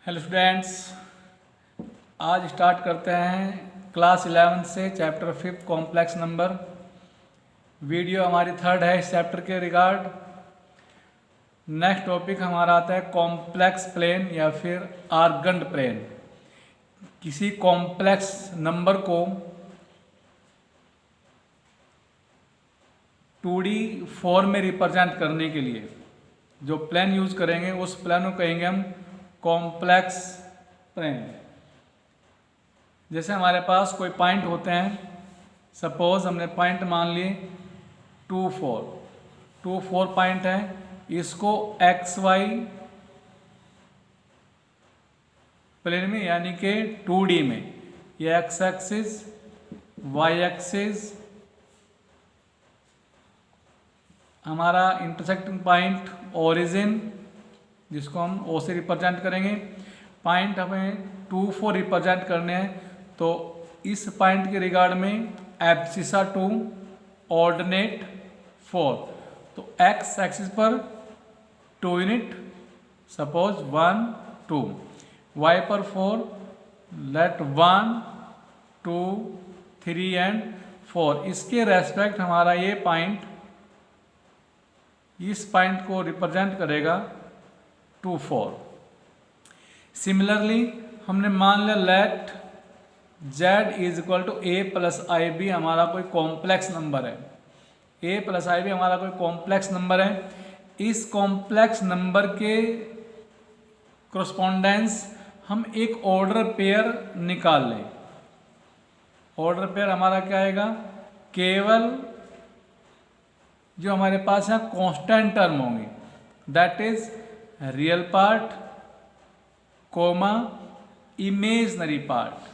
Hello students, आज start करते हैं क्लास 11 से चैप्टर 5 कॉम्प्लेक्स नंबर। वीडियो हमारी थर्ड है इस चैप्टर के रिगार्ड। नेक्स्ट टॉपिक हमारा आता है कॉम्प्लेक्स प्लेन या फिर आर्गेंट प्लेन। किसी कॉम्प्लेक्स नंबर को 2D फॉर्म में रिप्रेजेंट करने के लिए जो प्लेन यूज करेंगे उस प्लेन को कहेंगे हम कॉम्प्लेक्स प्लेन। जैसे हमारे पास कोई पॉइंट होते हैं, सपोज हमने पॉइंट मान लिए 2 4 पॉइंट है, इसको एक्स वाई प्लेन में यानी कि 2D में ये एक्स एक्सिस वाई एक्सिस हमारा इंटरसेक्टिंग पॉइंट ओरिजिन जिसको हम ओ से रिप्रेजेंट करेंगे। पॉइंट हमें 2 4 रिप्रेजेंट करने हैं, तो इस पॉइंट के रिगार्ड में एब्सिसा 2 ऑर्डिनेट 4, तो एक्स एक्सिस पर 2 यूनिट सपोज 1 2, वाई पर 4 लेट 1 2 3 एंड 4। इसके रेस्पेक्ट हमारा ये पॉइंट इस पॉइंट को रिप्रेजेंट करेगा 2 4। सिमिलरली हमने मान लिया let z is equal to a plus i b हमारा कोई कॉम्प्लेक्स नंबर है। a प्लस आई बी हमारा कोई कॉम्प्लेक्स नंबर है। इस कॉम्प्लेक्स नंबर के कोरस्पोंडेंस हम एक ऑर्डर पेयर निकाल लें। ऑर्डर पेयर हमारा क्या आएगा, केवल जो हमारे पास यहाँ कांस्टेंट टर्म होंगी that is real part comma imaginary part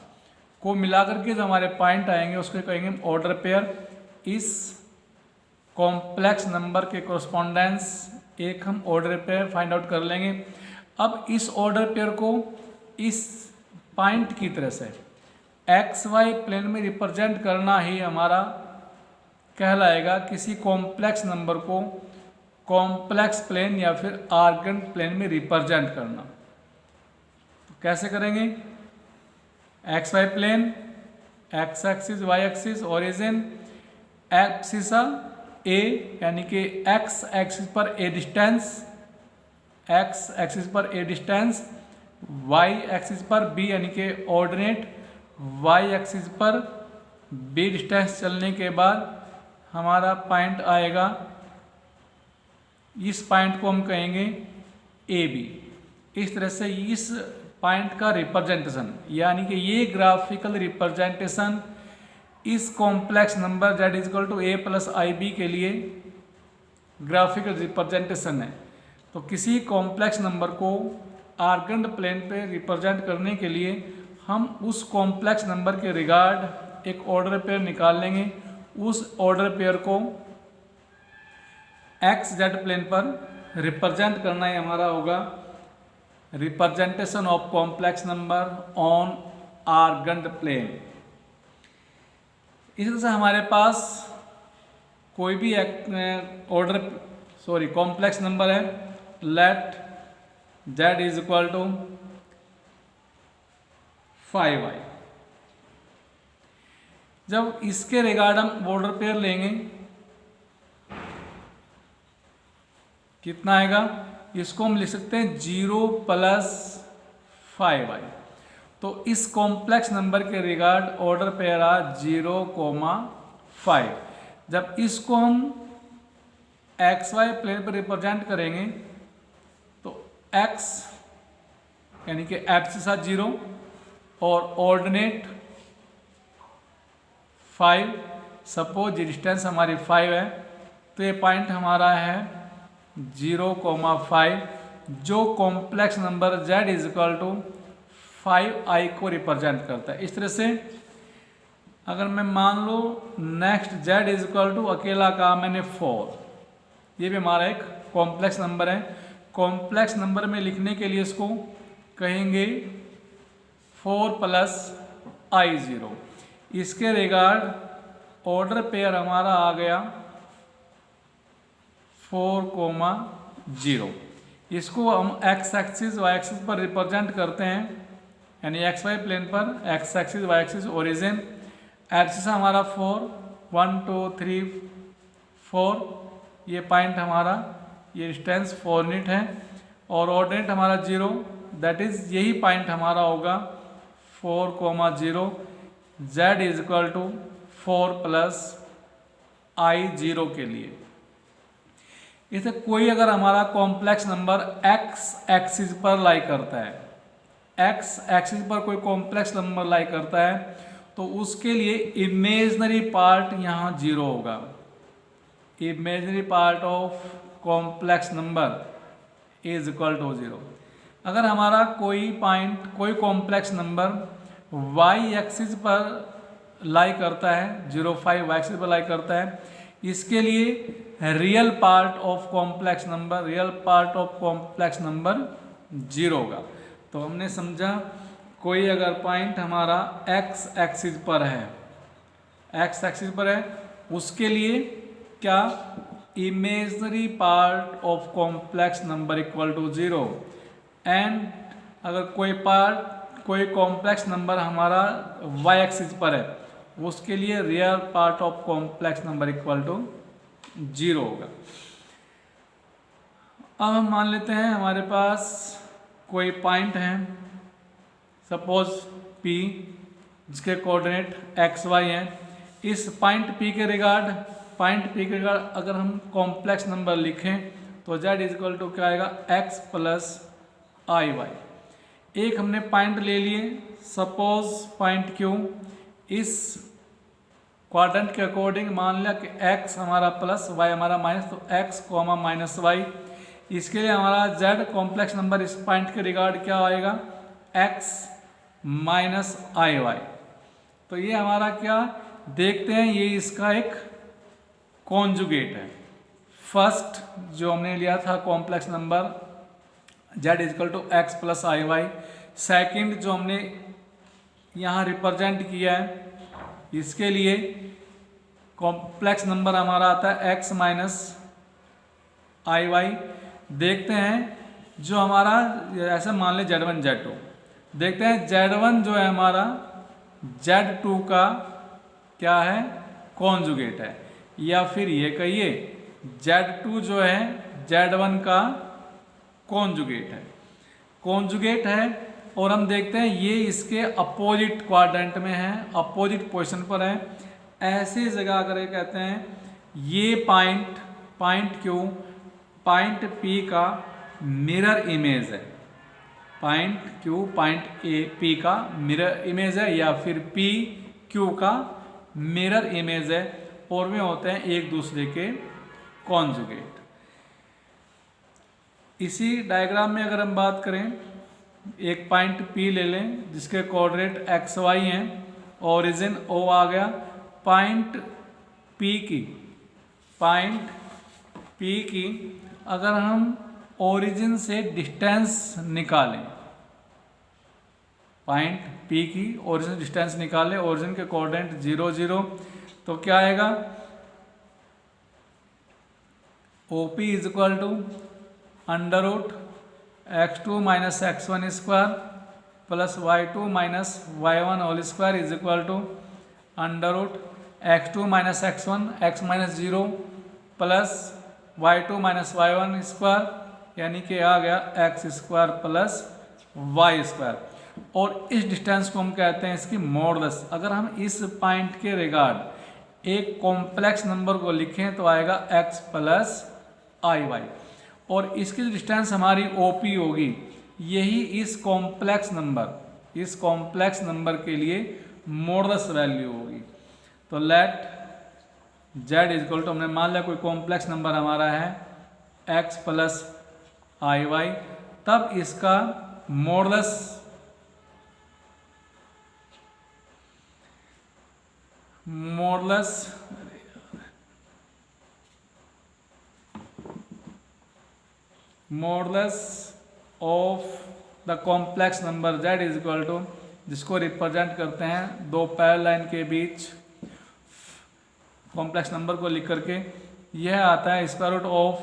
को मिलाकर के जो हमारे पॉइंट आएंगे उसको कहेंगे ऑर्डर पेयर। इस कॉम्प्लेक्स नंबर के कोरस्पोंडेंस एक हम ऑर्डर पेयर फाइंड आउट कर लेंगे। अब इस ऑर्डर पेयर को इस पॉइंट की तरह से एक्स वाई प्लेन में रिप्रेजेंट करना ही हमारा कहलाएगा किसी कॉम्प्लेक्स नंबर को कॉम्प्लेक्स प्लेन या फिर आर्गेंट प्लेन में रिप्रेजेंट करना। तो कैसे करेंगे, X Y plane X axis Y axis origin abscissa A यानी कि एक्स एक्सिस पर ए डिस्टेंस, एक्स एक्सिस पर ए डिस्टेंस, वाई एक्सिस पर बी यानी कि ऑर्डिनेट, वाई एक्सिस पर बी डिस्टेंस चलने के बाद हमारा पॉइंट आएगा, इस पॉइंट को हम कहेंगे ए बी। इस तरह से इस पॉइंट का रिप्रेजेंटेशन यानी कि ये ग्राफिकल रिप्रेजेंटेशन इस complex number z is equal to a plus i b के लिए ग्राफिकल रिप्रेजेंटेशन है। तो किसी कॉम्प्लेक्स नंबर को आर्गेंट प्लेन पे रिप्रेजेंट करने के लिए हम उस कॉम्प्लेक्स नंबर के रिगार्ड एक ऑर्डर पेयर निकाल लेंगे। उस ऑर्डर पेयर को एक्स जेड प्लेन पर रिप्रेजेंट करना ही हमारा होगा representation of complex number on Argand plane. इसी तरह से हमारे पास कोई भी कॉम्प्लेक्स नंबर है, let z is equal to 5i। जब इसके रिगार्ड हम ऑर्डर पेयर लेंगे कितना आएगा, इसको हम लिख सकते हैं 0 प्लस 5i। तो इस कॉम्प्लेक्स नंबर के रिगार्ड ऑर्डर पेयर आ 0,5। जब इसको हम एक्स वाई प्लेन पर रिप्रेजेंट करेंगे तो x यानी कि एब्सिसा 0 और ऑर्डिनेट 5, सपोज डिस्टेंस हमारी 5 है, तो ये पॉइंट हमारा है 0,5 जो complex number z is equal to 5i को रिप्रेजेंट करता है। इस तरह से अगर मैं मान लो next z is equal to अकेला कहा मैंने 4, ये भी हमारा एक कॉम्प्लेक्स नंबर है। कॉम्प्लेक्स नंबर में लिखने के लिए इसको कहेंगे 4 प्लस i0। इसके रिगार्ड ऑर्डर पेयर हमारा आ गया 4,0। इसको हम एक्स एक्सिस वाई एक्सिस पर रिप्रेजेंट करते हैं, यानी एक्स वाई प्लेन पर x axis Y axis origin, axis हमारा 4 1 2 3 4, ये पॉइंट हमारा, ये डिस्टेंस 4 यूनिट है, और ऑर्डिनेट हमारा 0, दैट इज यही पॉइंट हमारा होगा 4,0, z is equal to 4 plus I 0 के लिए। इसे कोई अगर हमारा कॉम्प्लेक्स नंबर x एक्सिस पर लाई करता है, x एक्सिस पर कोई कॉम्प्लेक्स नंबर लाई करता है, तो उसके लिए इमेजनरी पार्ट यहाँ 0 होगा। Imaginary part of complex number is equal to 0। अगर हमारा कोई पॉइंट, कोई कॉम्प्लेक्स नंबर y एक्सिस पर लाई करता है, 0 5 y एक्सिस पर लाई करता है, इसके लिए real part of complex number, real part of complex number 0 होगा। तो हमने समझा कोई अगर पॉइंट हमारा x एक्सिस पर है, x एक्सिस पर है, उसके लिए क्या, imaginary part of complex number equal to 0, and अगर कोई कॉम्प्लेक्स नंबर हमारा y एक्सिस पर है, उसके लिए real part of complex number equal to 0 होगा। अब हम मान लेते हैं हमारे पास कोई पॉइंट है, सपोज P, जिसके कोऑर्डिनेट x y हैं। इस पॉइंट P के रिगार्ड अगर हम कॉम्प्लेक्स नंबर लिखें तो z इज इक्वल टू क्या आएगा, x प्लस आई वाई। एक हमने पॉइंट ले लिए, सपोज पॉइंट Q, इस क्वाड्रेंट के अकॉर्डिंग मान लिया कि x हमारा प्लस y हमारा माइनस, तो x माइनस वाई। इसके लिए हमारा z कॉम्प्लेक्स नंबर इस पॉइंट के रिगार्ड क्या आएगा, x माइनस आई वाई। तो ये हमारा क्या देखते हैं, ये इसका एक कॉन्जुगेट है। फर्स्ट जो हमने लिया था complex number z is equal to x plus i y, second जो हमने यहाँ रिप्रेजेंट किया है, इसके लिए कॉम्प्लेक्स नंबर हमारा आता है x माइनस आई वाई। देखते हैं जो हमारा, ऐसे मान ले z1 z2, देखते हैं z1 जो है हमारा z2 का क्या है, कॉन्जुगेट है, या फिर ये कहिए z2 जो है z1 का कॉन्जुगेट है। और हम देखते हैं ये इसके अपोजिट क्वाड्रेंट में है, अपोजिट पोजीशन पर है। ऐसी जगह अगर ये कहते हैं ये पॉइंट क्यों, पॉइंट P का मिरर इमेज है, पॉइंट Q पॉइंट P का मिरर इमेज है, या फिर P Q का मिरर इमेज है, और वे होते हैं एक दूसरे के कॉन्जुगेट। इसी डायग्राम में अगर हम बात करें, एक पॉइंट P ले लें जिसके कोऑर्डिनेट x y हैं, ओरिजिन O आ गया, पॉइंट P की अगर हम ओरिजिन से डिस्टेंस निकालें, पॉइंट P की ओरिजिन डिस्टेंस निकालें, ओरिजिन के कोऑर्डिनेट 0 0, तो क्या आएगा, OP is equal to under root x2 minus x1 square plus y2 minus y1 whole square is equal to under root x2 minus x1 x minus 0 plus y2 minus y1 square, यानी कि आ गया x square plus y square. और इस distance को हम कहते हैं इसकी मॉडुलस। अगर हम इस पॉइंट के रिगार्ड एक कॉम्प्लेक्स नंबर को लिखें तो आएगा x प्लस आई वाई, और इसकी जो डिस्टेंस हमारी OP होगी, यही इस कॉम्प्लेक्स नंबर के लिए मॉडुलस वैल्यू होगी। तो let z is equal to, हमने मान लिया कोई कॉम्प्लेक्स नंबर हमारा है x प्लस आई वाई, तब इसका modulus of the complex number z is equal to, जिसको रिप्रेजेंट करते हैं दो पैरेलल लाइन के बीच कॉम्प्लेक्स नंबर को लिख करके, यह आता है square root of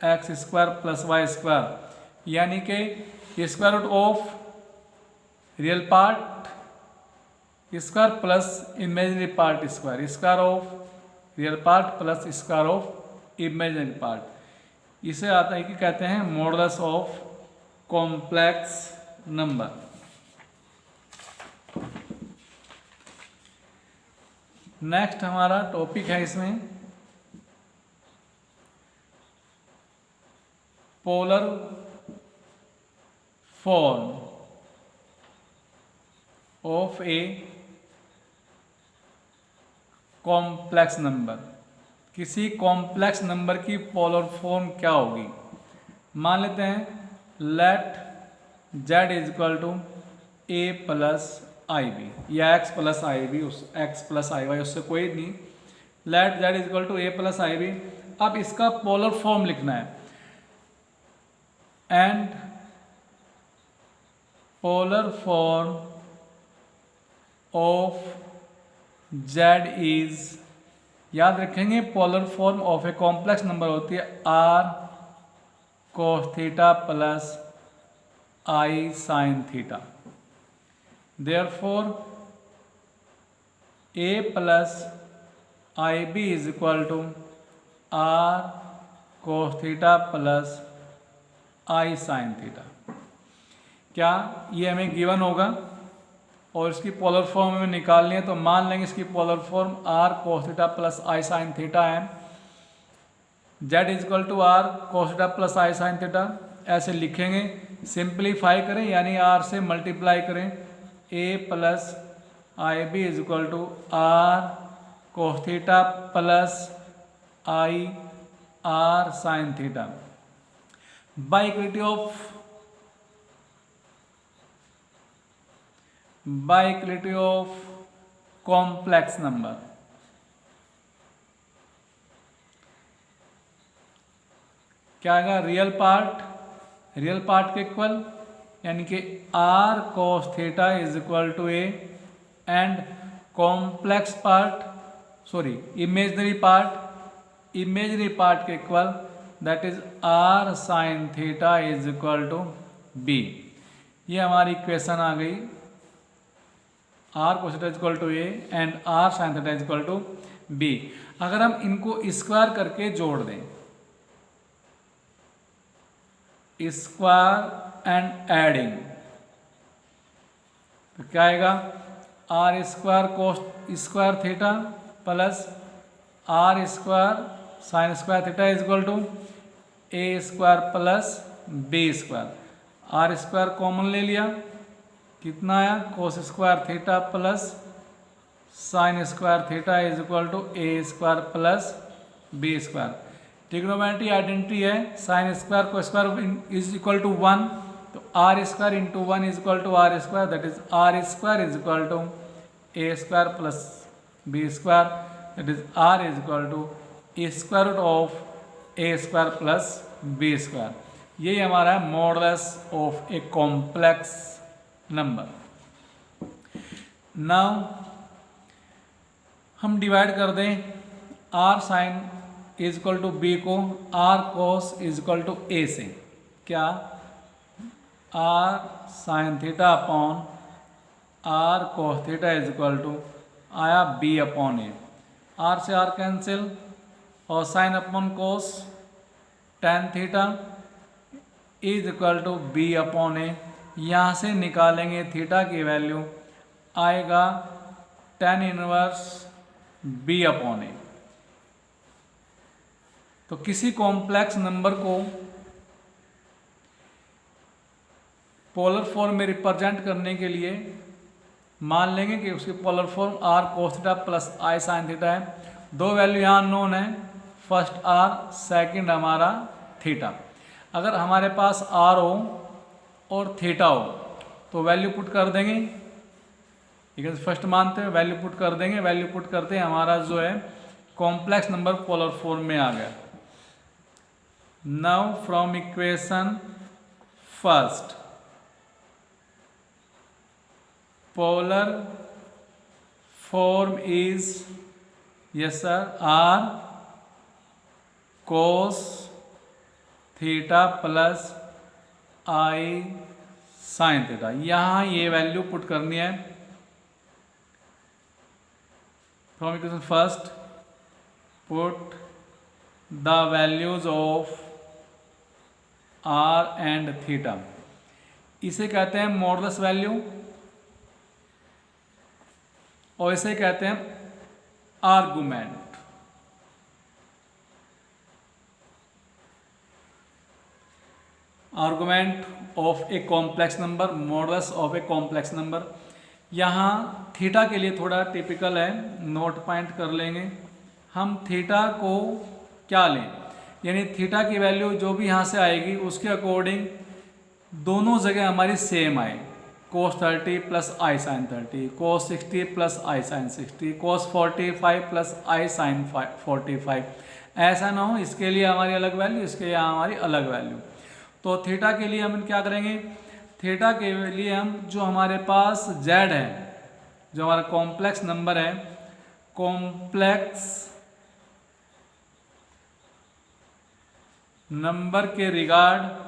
x square plus y square यानी कि square root of real part square plus imaginary part square, square of real part plus square of imaginary part. इसे आता है कि कहते हैं modulus of complex number. Next हमारा topic है इसमें polar form of a complex number. किसी कॉम्प्लेक्स नंबर की पोलर फॉर्म क्या होगी? मान लेते हैं let z is equal to a plus i b या x प्लस आई बी, उस x प्लस आई वाई उससे कोई नहीं। Let z is equal to a plus i b. अब इसका पोलर फॉर्म लिखना है and polar form of z is, याद रखेंगे polar form of a complex number होती है r cos theta plus i sin theta. Therefore a plus i b is equal to r cos theta plus i sin theta. क्या ये हमें given होगा और इसकी पोलर फॉर्म हमें निकालनी है, तो मान लेंगे इसकी polar form r cos theta plus i sin theta है। z is equal to r cos theta plus i sin theta ऐसे लिखेंगे। सिंप्लीफाई करें यानी r से मल्टीप्लाई करें, a plus i b is equal to r cos theta plus i r sin theta by equality of complex number. क्या आएगा? Real part के equal यानी कि r cos theta is equal to a and complex part imaginary part के equal that is r sin theta is equal to b। ये हमारी equation आ गई, r cos theta is equal to a and r sin theta is equal to b। अगर हम इनको square करके जोड़ दें, स्क्वायर एंड एडिंग, तो क्या आएगा? R square cos square theta plus r square sine square theta is equal to a square plus b square. R square common ले लिया, कितना आया? Cos square theta plus sine square theta is equal to a square plus b square. Trigonometry identity है, sine square को square is equal to 1, तो r square into 1 is equal to r square, that is r square is equal to a square plus b square, that is r is equal to square root of a square plus b square. यही हमारा है modulus of a complex number. Now हम divide कर दें r sine is equal to b को r cos is equal to a से। क्या? R sine theta upon r cos theta is equal to आया बी अपॉन ए। आर से r cancel और sign upon cos tan theta is equal to b upon a. यहाँ से निकालेंगे theta की value, आएगा tan inverse b upon a. तो किसी कॉम्प्लेक्स नंबर को पोलर फॉर्म में रिप्रेजेंट करने के लिए मान लेंगे कि उसकी polar form r cos theta plus i sine theta है। दो वैल्यू यहाँ नोन है, फर्स्ट आर, सेकंड हमारा थीटा। अगर हमारे पास आर हो और थीटा हो तो वैल्यू पुट कर देंगे, ठीक है। फर्स्ट मानते हैं वैल्यू पुट कर देंगे, वैल्यू पुट करते हैं हमारा जो है कॉम्प्लेक्स नंबर पोलर फॉर्म में आ गया। Now from equation first, polar form is yes sir r cos theta plus i sine theta. यहाँ ये वैल्यू पुट करनी है from equation first, put the values of r and theta. इसे कहते हैं मॉडुलस वैल्यू और इसे कहते हैं argument. Argument of a complex number, modulus of a complex number. यहाँ थीटा के लिए थोड़ा टिपिकल है, नोट पॉइंट कर लेंगे हम। थीटा को क्या लें, यानी थीटा की वैल्यू जो भी यहाँ से आएगी उसके अकॉर्डिंग दोनों जगह हमारी सेम आए। cos 30 plus i sign 30, cos 60 plus i sign 60, cos 45 plus i sign 45। ऐसा ना हो इसके लिए हमारी अलग वैल्यू, इसके यहाँ हमारी अलग वैल्यू। तो थीटा के लिए हम क्या करेंगे, थीटा के लिए हम जो हमारे पास z है, जो हमारा कॉम्प्लेक्स नंबर है, कॉम्प्लेक्स नंबर के रिगार्ड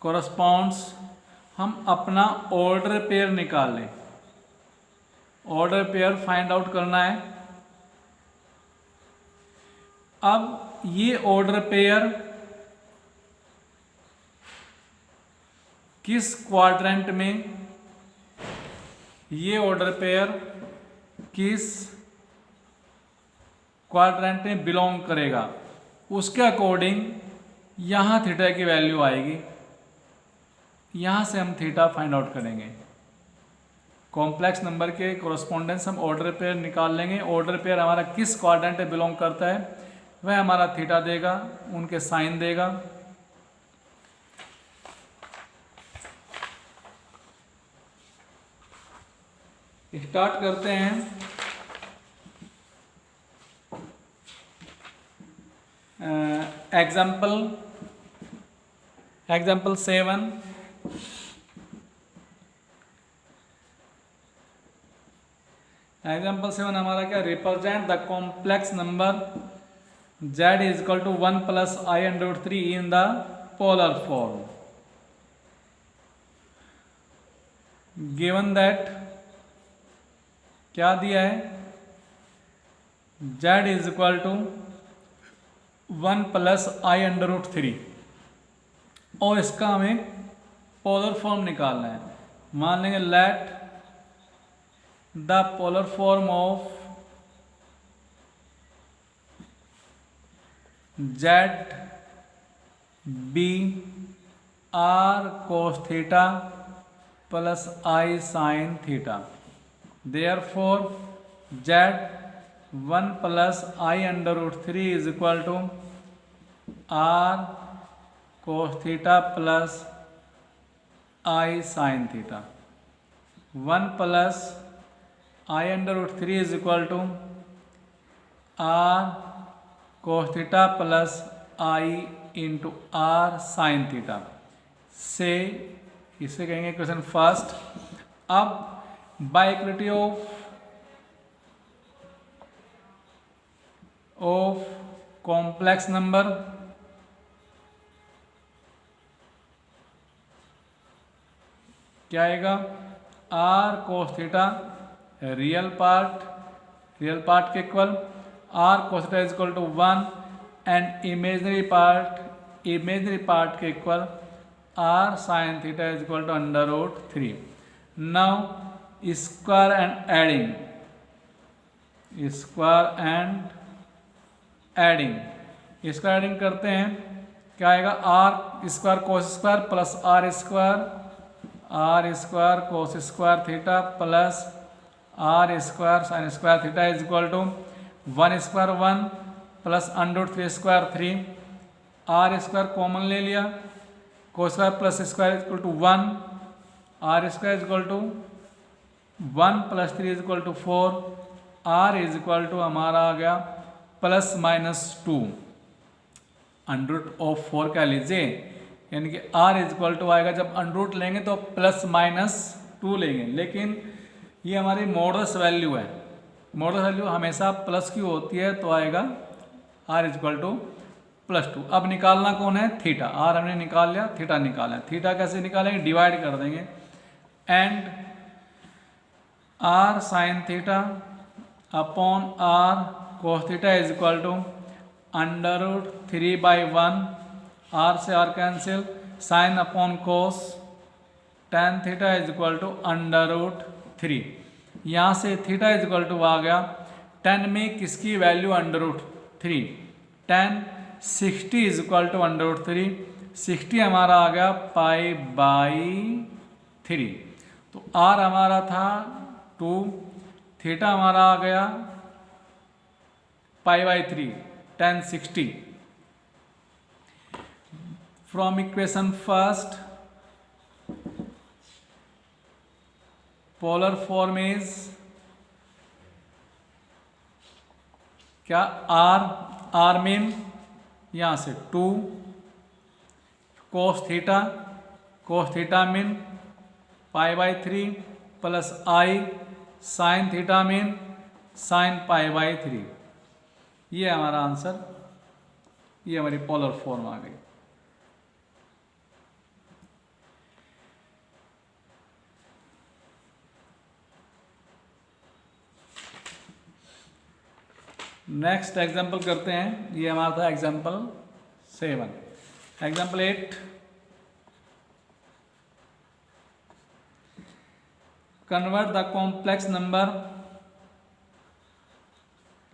कोरस्पॉन्ड्स, हम अपना ऑर्डर पेयर निकाल लें। ऑर्डर पेयर फाइंड आउट करना है। अब ये ऑर्डर पेयर किस क्वाड्रेंट में, ये ऑर्डर पेयर किस क्वाड्रेंट में बिलोंग करेगा, उसके अकॉर्डिंग यहाँ थीटा की वैल्यू आएगी। यहाँ से हम थीटा फाइंड आउट करेंगे। कॉम्प्लेक्स नंबर के कोरस्पॉन्डेंस हम ऑर्डर पेयर निकाल लेंगे। ऑर्डर पेयर हमारा किस क्वाड्रेंट में बिलोंग करता है वह हमारा थीटा देगा, उनके साइन देगा। स्टार्ट करते हैं। एग्जाम्पल 7। एग्जाम्पल 7 हमारा क्या, represent the complex number z is equal to 1 plus i under 3 in the polar form. Given that क्या दिया है, z is equal to 1 plus i under 3 और इसका हमें पोलर फॉर्म निकालना है। मान लेंगे let the polar form of z be r cos theta plus i sine theta. Therefore z 1 plus i under 3 is equal to r cos theta plus i sine theta. 1 plus i under 3 is equal to r cos theta plus i into r sine theta से, इसे कहेंगे question first. अब बाइक्वलिटी of complex number, क्या आएगा, r cos theta real part के equal, r cos theta is equal to 1 and imaginary part के equal r sine theta is equal to under root 3। Now square and adding करते हैं। क्या आएगा, r square cos square plus r square cos square theta plus r square sine square theta is equal to 1 square 1 plus under 3 square 3, r square common ले लिया, cos square plus square is equal to 1, r square is equal to 1 plus 3 is equal to 4, r is equal to हमारा आ गया plus minus 2, under root of 4 कह लीजिए, यानी कि are is equal to आएगा, जब अंडर रूट लेंगे तो प्लस माइनस 2 लेंगे, लेकिन ये हमारी मॉडुलस वैल्यू है। मॉडुलस वैल्यू हमेशा प्लस की होती है, तो आएगा आर इज इक्वल टू +2। अब निकालना कौन है? थीटा। आर हमने निकाल लिया, थीटा निकाला है। थीटा कैसे निकालेंगे? डिवाइड कर देंगे। And r sine theta upon r cos theta is equal to √3/1, r से r cancel, sine upon cos, tan theta is equal to √3। यहाँ से थीटा इज इक्वल टू आ गया, tan में किसकी value √3, tan 60 is equal to √3, 60 हमारा आ गया π/3। तो r हमारा था 2, थीटा हमारा आ गया π/3, tan 60। From equation first, polar form is क्या? आर मीन यहाँ से 2 cos theta mean π/3 plus i sine theta mean sine π/3। ये हमारा आंसर, ये हमारी पोलर फॉर्म आ गई। नेक्स्ट एग्जाम्पल करते हैं। ये हमारा था example 7। Example 8, convert the complex number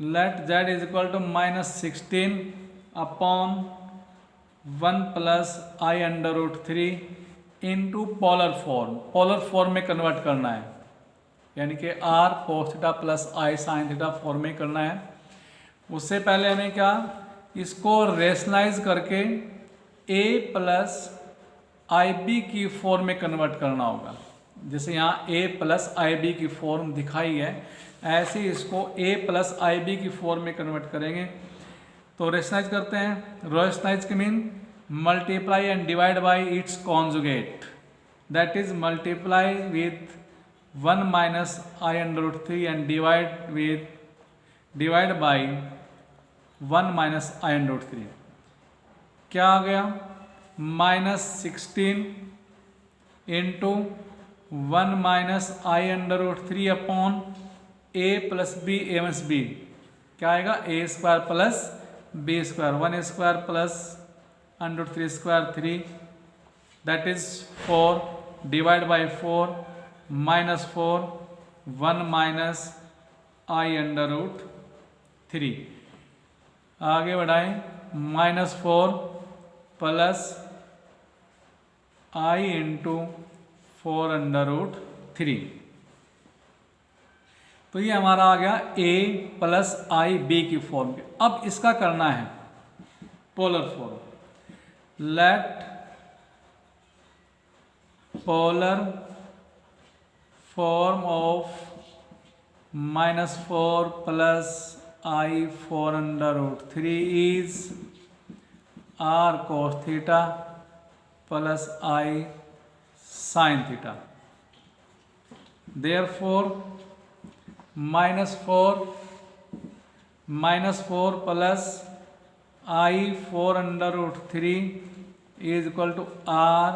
let z is equal to -16 upon 1 plus i√3 into polar form. Polar form में कन्वर्ट करना है, यानी कि r cos theta plus i sin theta form में करना है। उससे पहले हमें क्या, इसको रेशनलाइज करके a प्लस IB की फॉर्म में कन्वर्ट करना होगा। जैसे यहाँ a प्लस IB की फॉर्म दिखाई है, ऐसे इसको a प्लस IB की फॉर्म में कन्वर्ट करेंगे। तो रेशनलाइज करते हैं। रेशनलाइज के mean multiply and divide by its conjugate, that is multiply with 1 minus i√3 and divide by 1 minus i√3। क्या आ गया? -16 into 1 minus i√3 upon a plus b a minus b. क्या आएगा? a² plus b², 1² plus √3² 3, that is 4 divide by 4 -4 1 minus i√3। आगे बढ़ाएं, -4 plus i into 4√3। तो ये हमारा आ गया a प्लस आई बी की फॉर्म पे। अब इसका करना है polar form. Let polar form of -4 plus i 4√3 is r cos theta plus i sin theta. Therefore -4 plus i 4√3 is equal to r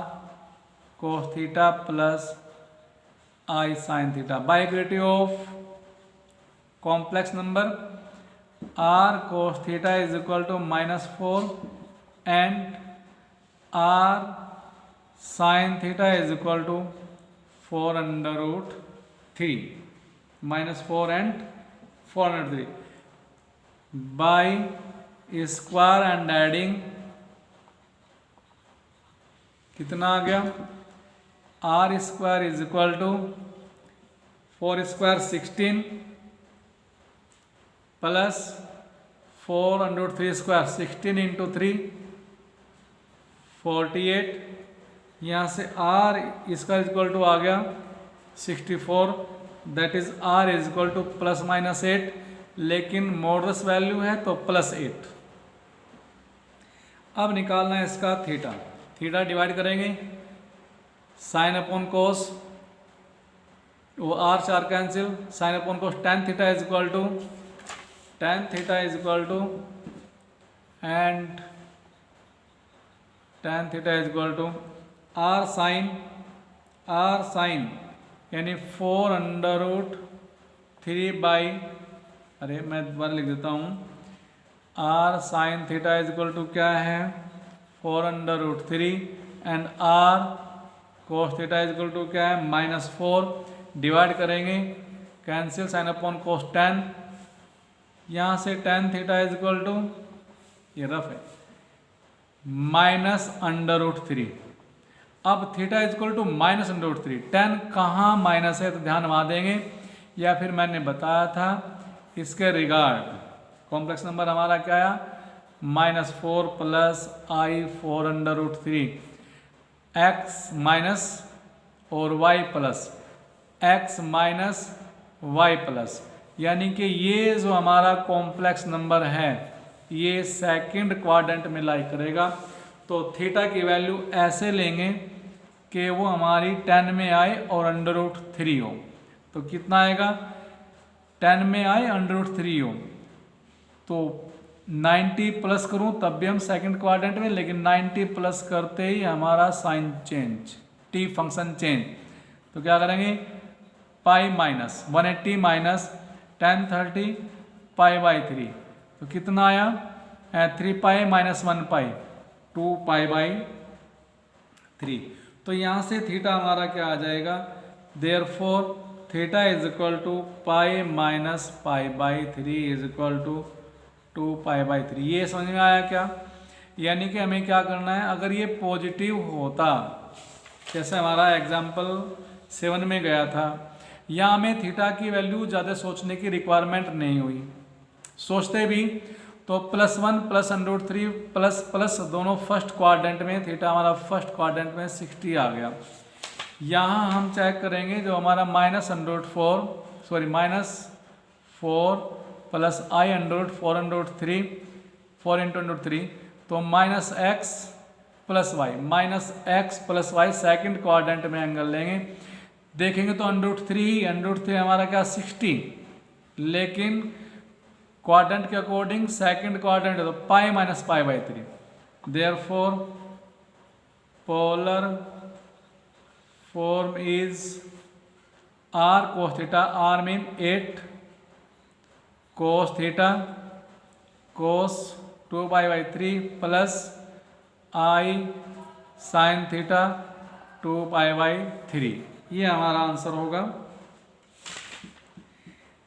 cos theta plus i sin theta. बाइग्रेटिव of complex number, r cos theta is equal to -4 and r sin theta is equal to 4√3, -4 and 4√3 by square and adding कितना आ गया? r² is equal to 4² 16 plus 4√3² 16 into 3 48। यहाँ से r इसका equal to आ गया 64, that is r is equal to ±8, लेकिन मॉडरस value है तो +8। अब निकालना है इसका थीटा। थीटा डिवाइड करेंगे साइन अपॉन कोस, वो r से r cancel, sine upon cos tan theta is equal to and tan theta is equal to r sine यानी 4√3 अरे मैं दोबारा लिख देता हूँ, r sine theta is equal to क्या है 4√3 and r cos theta is equal to क्या है -4, डिवाइड करेंगे, cancel sine upon cos tan, यहाँ से tan theta is equal to, ये रफ है, -√3। अब theta is equal to -√3, tan कहाँ माइनस है तो ध्यान वहाँ देंगे, या फिर मैंने बताया था इसके रिगार्ड कॉम्प्लेक्स नंबर हमारा क्या आया -4 प्लस आई 4√3 x माइनस और y plus x minus y plus, यानी कि ये जो हमारा कॉम्प्लेक्स नंबर है ये सेकंड क्वाड्रेंट में लाई करेगा। तो थीटा की वैल्यू ऐसे लेंगे कि वो हमारी 10 में आए और √3 हो। तो कितना आएगा 10 में आए √3 हो, तो 90 प्लस करूं तब भी हम सेकंड क्वाड्रेंट में, लेकिन 90 प्लस करते ही हमारा sine change, t function change. तो क्या करेंगे pi minus 180 minus 1030 pi by 3, तो कितना आया 3 pi minus 1 pi 2 pi by 3। तो यहाँ से थीटा हमारा क्या आ जाएगा, therefore theta is equal to pi minus pi by 3 is equal to 2 pi by 3। ये समझ में आया क्या? यानी कि हमें क्या करना है, अगर ये पॉजिटिव होता, जैसे हमारा एग्जाम्पल 7 में गया था, यहाँ हमें थीटा की वैल्यू ज़्यादा सोचने की रिक्वायरमेंट नहीं हुई, सोचते भी तो +1 प्लस √3 प्लस प्लस दोनों फर्स्ट क्वाड्रेंट में, थीटा हमारा फर्स्ट क्वाड्रेंट में 60 आ गया। यहाँ हम चेक करेंगे जो हमारा -4 प्लस आई √4 √3 तो -x plus y second quadrant में एंगल लेंगे, देखेंगे तो √3 हमारा क्या 60, लेकिन क्वाड्रेंट के अकॉर्डिंग सेकंड क्वाड्रेंट है तो पाई minus pi by 3, therefore polar form is r cos theta, r mean 8 cos theta cos 2 pi by 3 plus i sin theta 2 pi by 3। ये हमारा आंसर होगा।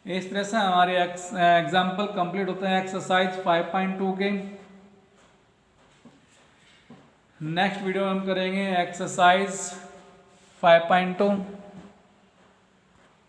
इस तरह से हमारे एग्जाम्पल कंप्लीट होते हैं एक्सरसाइज 5.2 के। नेक्स्ट वीडियो में हम करेंगे एक्सरसाइज 5.2।